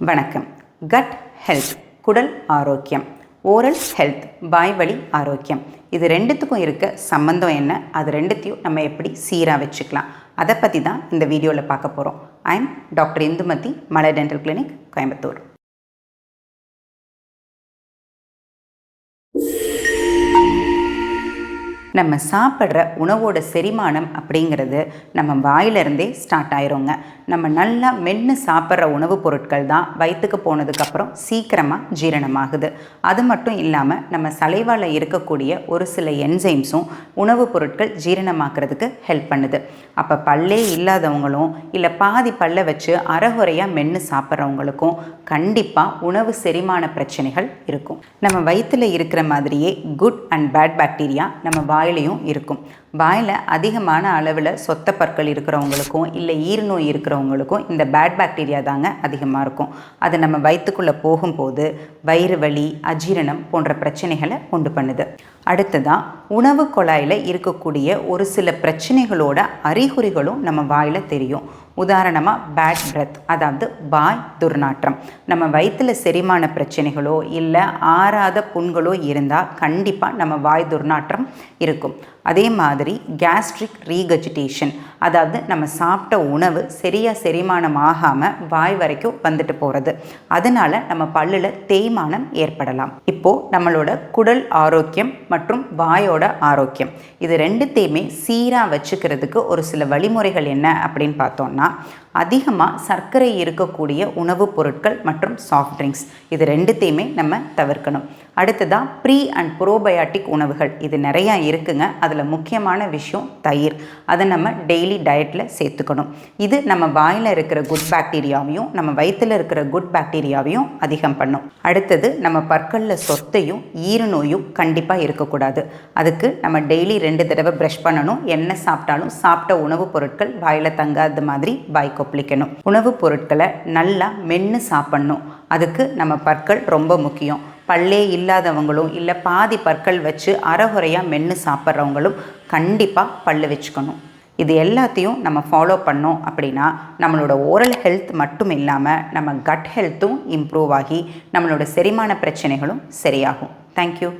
வணக்கம். Cut health குடல் ஆரோக்கியம், ஓரல் ஹெல்த் வாய்வழி ஆரோக்கியம், இது ரெண்டுத்துக்கும் இருக்க சம்பந்தம் என்ன, அது ரெண்டுத்தையும் நம்ம எப்படி சீராக வச்சுக்கலாம், அதை பற்றி தான் இந்த வீடியோவில் பார்க்க போகிறோம். I am doctor Indumathi, Malar dental clinic, Coimbatore. நம்ம சாப்பிட்ற உணவோட செரிமானம் அப்படிங்கிறது நம்ம வாயிலிருந்தே ஸ்டார்ட் ஆயிருங்க. நம்ம நல்லா மென்று சாப்பிட்ற உணவுப் பொருட்கள் தான் வயிற்றுக்கு போனதுக்கப்புறம் சீக்கிரமாக ஜீரணமாகுது. அது மட்டும் இல்லாமல் நம்ம சலைவாவில் இருக்கக்கூடிய ஒரு சில என்சைம்ஸும் உணவுப் பொருட்கள் ஜீரணமாக்குறதுக்கு ஹெல்ப் பண்ணுது. அப்போ பல்லே இல்லாதவங்களும் இல்லை பாதி பல்லை வச்சு அரைகுறையாக மென்று சாப்பிட்றவங்களுக்கும் கண்டிப்பாக உணவு செரிமான பிரச்சனைகள் இருக்கும். நம்ம வயிற்றில் இருக்கிற மாதிரியே குட் அண்ட் பேட் பாக்டீரியா நம்ம வாயிலையும் இருக்கும். வாயில் அதிகமான அளவில் சொத்த பற்கள் இருக்கிறவங்களுக்கும் இல்லை ஈரநோய் இருக்கிறவங்களுக்கும் இந்த பேட் பாக்டீரியா தாங்க அதிகமாக இருக்கும். அது நம்ம வயிற்றுக்குள்ளே போகும்போது வயிறு வலி, அஜீரணம் போன்ற பிரச்சனைகளை உண்டு பண்ணுது. அடுத்ததாக உணவு குழாயில் இருக்கக்கூடிய ஒரு சில பிரச்சனைகளோட அறிகுறிகளும் நம்ம வாயில் தெரியும். உதாரணமாக பேட் பிரெத், அதாவது வாய் துர்நாற்றம். நம்ம வயிற்றில் செரிமான பிரச்சனைகளோ இல்லை ஆறாத புண்களோ இருந்தால் கண்டிப்பாக நம்ம வாய் துர்நாற்றம் இருக்கும். அதே மாதிரி கேஸ்ட்ரிக் ரீகஜிடேஷன், அதாவது நம்ம சாப்பிட்ட உணவு சரியாக செரிமானம் ஆகாமல் வாய் வரைக்கும் வந்துட்டு போகிறது. அதனால நம்ம பல்லில் தேய்மானம் ஏற்படலாம். இப்போது நம்மளோட குடல் ஆரோக்கியம் மற்றும் வாயோட ஆரோக்கியம், இது ரெண்டுத்தையுமே சீராக வச்சுக்கிறதுக்கு ஒரு சில வழிமுறைகள் என்ன அப்படின்னு பார்த்தோம்னா, அதிகமாக சர்க்கரை இருக்கக்கூடிய உணவுப் பொருட்கள் மற்றும் சாஃப்ட் ட்ரிங்க்ஸ், இது ரெண்டுத்தையுமே நம்ம தவிர்க்கணும். அடுத்ததாக ப்ரீ அண்ட் ப்ரோபயாட்டிக் உணவுகள், இது நிறையா இருக்குங்க. அதில் முக்கியமான விஷயம் தயிர், அதை நம்ம டெய்லி டயட்டில் சேர்த்துக்கணும். இது நம்ம வாயில் இருக்கிற குட் பாக்டீரியாவையும் நம்ம வயிற்றில் இருக்கிற குட் பாக்டீரியாவையும் அதிகம் பண்ணும். அடுத்தது நம்ம பற்களில் சொத்தையும் ஈரநோயும் கண்டிப்பாக இருக்கக்கூடாது. அதுக்கு நம்ம டெய்லி 2 தடவை ப்ரஷ் பண்ணணும். என்ன சாப்பிட்டாலும் சாப்பிட்ட உணவுப் பொருட்கள் வாயில் தங்காத மாதிரி வாய் கொப்பளிக்கணும். உணவுப் பொருட்களை நல்லா மென்று சாப்பிட்ணும். அதுக்கு நம்ம பற்கள் ரொம்ப முக்கியம். பல்லே இல்லாதவங்களும் இல்லை பாதி பற்கள் வச்சு அரைகுறையாக மென்று சாப்பிட்றவங்களும் கண்டிப்பாக பல்லு வச்சுக்கணும். இது எல்லாத்தையும் நம்ம ஃபாலோ பண்ணோம் அப்படின்னா நம்மளோட ஓரல் ஹெல்த் மட்டும் இல்லாமல் நம்ம கட் ஹெல்த்தும் இம்ப்ரூவ் ஆகி நம்மளோட செரிமான பிரச்சனைகளும் சரியாகும். தேங்க்யூ.